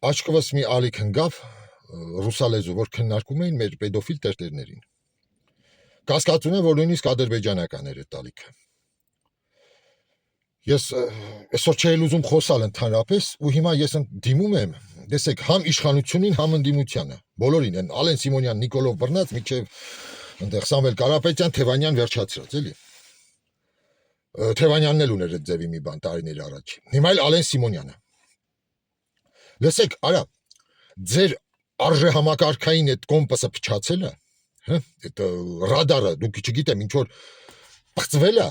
Աչքովս մի ալիք ընկավ ռուսալեզու, որ քննարկում էին մեր պետոֆիլ տերտերներին։ Կասկածում եմ, որ նույնիսկ ադրբեջանական էր այդ ալիքը։ Ես այսօր չէի ուզում խոսալ ընդհանրապես, ու հիմա ես դիմում եմ, տեսեք, համ իշխանությունին, համ ընդդիմությանը, բոլորին են, Ալեն Սիմոնյան, Նիկոլով բռնած, մինչև այնտեղ Սամվել Կարապետյան, Թևանյան վերջացրած, էլի։ Թևանյանն էլ ուներ այդ ձևի մի բան տարիներ առաջ։ Հիմա էլ Ալեն Սիմոնյանը։ Լսեք, արա, ձեր արժե համակարգային այդ կոմպասը փչացել է, հա, այդ ռադարը, դուք չգիտեմ, ինչ որ բացվել է։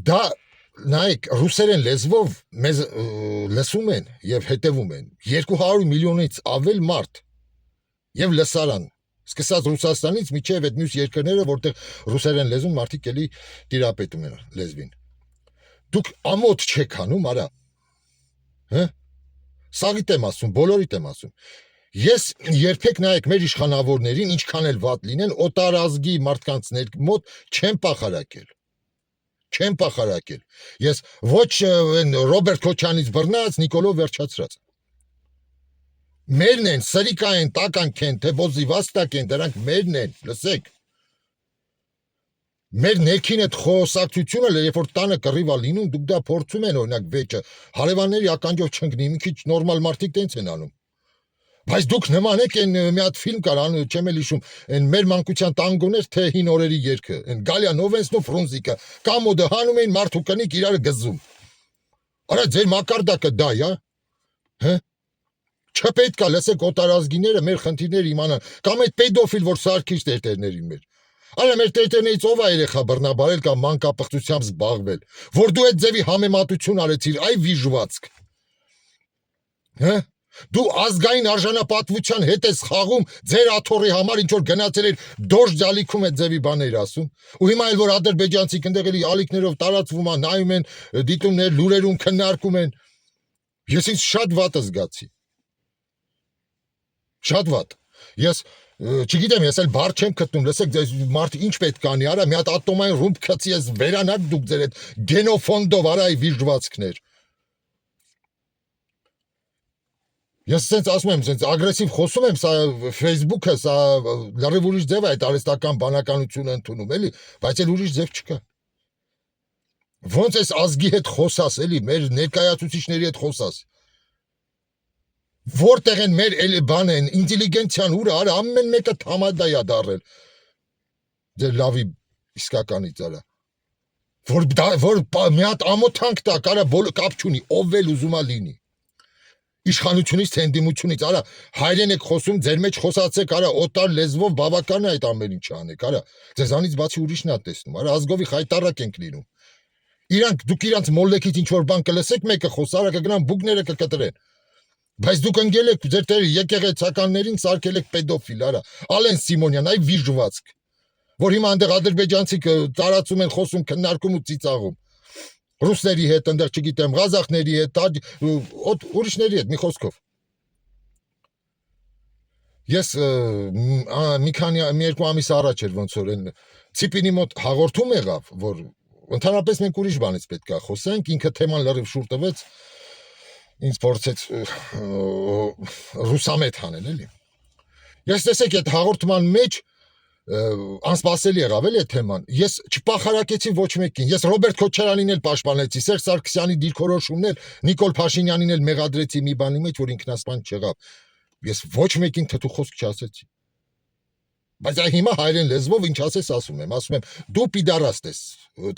Դա նայեք, ռուսերեն լեզվով մեզ լսում են եւ հետևում են 200 միլիոնից ավել մարդ եւ լսարան, սկսած Ռուսաստանից մինչեւ այդ մյուս երկրները, որտեղ ռուսերեն լեզուն մարդիկ էլի տիրապետում են լեզվին։ Դուք ամոթ չեք անում, արա։ Հա? Սաղիտ եմ ասում, բոլորիդ եմ ասում։ Ես երբեք նայեք մեր իշխանավորներին, ինչքան էլ վատ լինեն, օտարազգի մարդկանց մոտ չեմ պախարակել։ Չեմ պախարակել։ Ես ոչ Ռոբերտ Քոչանից բռնած, Նիկոլով վերջացրած։ Մերն են, սրիկա են, տականք են, թե բոզիվաստակ են, դրանք մերն են, լսեք։ Մեր ներքին այդ խոսակցությունը, երբ որ տանը կռիվ է լինում, դուք դա փորձում են, օրինակ վեճը, հարևանների ականջով չընկնի, մի քիչ նորմալ մարդիկ տենց են անում։ Բայց դուք նման եք, այն մի հատ ֆիլմ կար, չեմ էլ հիշում, այն մեր մանկության տանգոներ, թե հին օրերի երգը, այն Գալյանովենսն ու Ֆրունզիկը, կամոդը հանում էին մարդ ու կնիկ իրար գզում։ Արա ձեր մակարդակը դա է, հա։ Չպետք է լսեք օտարազգիները մեր խնդիրները իմանան, կամ այդ պեդոֆիլ, որ սարքիչ տերտերներին մեր։ Արա մեր տերտերներից ով է երեխա բռնաբարել կամ մանկապղծությամբ զբաղվել, որ դու այդ ձևի համեմատություն արեցիր, այ վիժվածք։ Հա։ Դու ազգային արժանապատվության հետ ես խաղում ձեր աթոռի համար, ինչ որ գնացել էր դոշ ջալիքում այդ ձևի բաներ ասում, ու հիմա էլ որ ադրբեջանցիք այնտեղ էլի ալիքներով տարածվում են, նայում են, դիտումներ, լուրերում քննարկում են։ Ես ինձ շատ վատ զգացի։ Շատ վատ։ Ես չգիտեմ, ես էլ բառ չեմ գտնում, լսեք, մարդ ինչ պետք անի, արա, մի հատ ատոմային ռումբ գցի, ես վերանակ դուք ձեր այդ գենոֆոնդով, արա, այ վիժվածքներ։ Ես sense ասում եմ, sense ագրեսիվ խոսում եմ, սա Facebook-ը, սա լրիվ ուրիշ ձև է այդ արհեստական բանականությունը ընդունում, էլի, բայց էլ ուրիշ ձև չկա։ Ոնց էս ազգի հետ խոսաս, էլի, մեր ներկայացուցիչների հետ խոսաս։ Որտեղ են մեր բան են, ինտելիգենցիան ուր է, արա, ամեն մեկը թամադա է դարել։ Ձեր լավի իսկականից, արա։ Որ մի հատ ամոթանք տա, կարա կապ չունի, ով էլ ուզում է լինի։ Իշխանությունից թե ընդդիմությունից, արա, հայրեն եք խոսում, ձեր մեջ խոսացեք, արա, օտար լեզվով բավական է այդ ամեն ինչը անեք, արա, ձեզանից բացի ուրիշն է տեսնում, արա, ազգովի խայտարակ ենք լինում։ Դուք իրանց մոլեկից ինչ որ բան կլսեք, մեկը խոս, արա, կգնան բուկները կկտրեն։ Բայց դուք ընկել եք ձեր տեր եկեղեցականներին սարքել եք պեդոֆիլ, արա, Ալեն Սիմոնյան, այ վիժվածք, որ հիմա այնտեղ ադրբեջանցիք տարածում են, խոսում, քննարկում ու ծիծաղում։ Ռուսների հետ, ընդեղ չգիտեմ, ղազախների հետ, ուրիշների հետ, մի խոսքով։ Ես մի երկու ամիս առաջ էր ոնց որ այն Ցիպինի մոտ հաղորդում եղավ, որ ընդհանրապես մենք ուրիշ բանից պետք է խոսենք, ինքը թեման լրիվ շուռ տվեց, ինձ փորձեց ռուսամետ հանել, էլի։ Ես տեսեք այդ հաղորդման մեջ անսպասելի եղավ էլի այդ թեման։ Ես չպախարակեցի ոչ մեկին։ Ես Ռոբերտ Քոչարյանին էլ պաշտպանեցի, Սերժ Սարգսյանի դիրքորոշումն էլ, Նիկոլ Փաշինյանին էլ մեղադրեցի մի բանի մեջ, որ ինքնասպան չեղավ։ Ես ոչ մեկին թթու խոսք չասեցի։ Բայց հիմա հայերեն լեզվով ինչ ասես ասում եմ, դու պիդարաստ ես,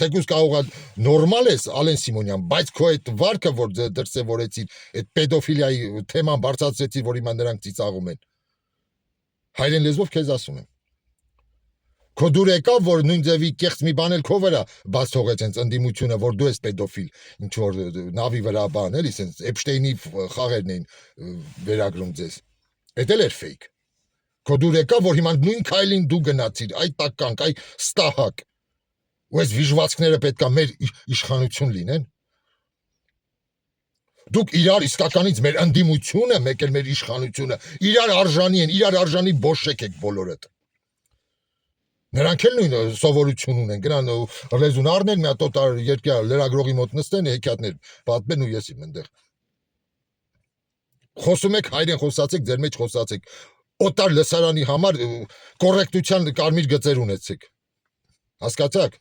թեկուզ կարող է նորմալ ես, Ալեն Սիմոնյան, բայց քո այդ վարկը, որ դրսևորեցիր, այդ պեդոֆիլիայի թեման բարձրացրեցիր, որ հիմա նրանք ծիծաղում են։ Հայերեն լեզվով քեզ ասում եմ։ Քո դուր եկավ, որ նույն ձևի կեղծ մի բան էլ քո վրա բաց թողեց հենց ընդդիմությունը, որ դու ես պեդոֆիլ, ինչ որ նավի վրա բան, էլի, սենց Էփշտեյնի խաղերն էին վերագրում ձեզ։ Էդ էլ էր ֆեյք։ Քո դուր եկավ, որ հիմա նույն քայլին դու գնացիր, այ տականք, այ ստահակ։ Ու այս վիժվածքները պետքա մեր իշխանություն լինեն։ Դուք իրար իսկականից մեր ընդդիմությունը, մեկ էլ մեր իշխանությունը, իրար արժանի են, իրար արժանի բոշեկ եք բոլորդ։ Նրանք էլ նույն սովորություն ունեն, գնան լեզուն առնեն, մի հատ օտար երկյալ լրագրողի մոտ նստեն, հեքիաթներ պատմեն ու ես իմ այնտեղ Խոսում եք հայերեն խոսացեք, ձեր մեջ խոսացեք։ Օտար լսարանի համար կոռեկտության կարմիր գծեր ունեցեք։ Հասկացաք։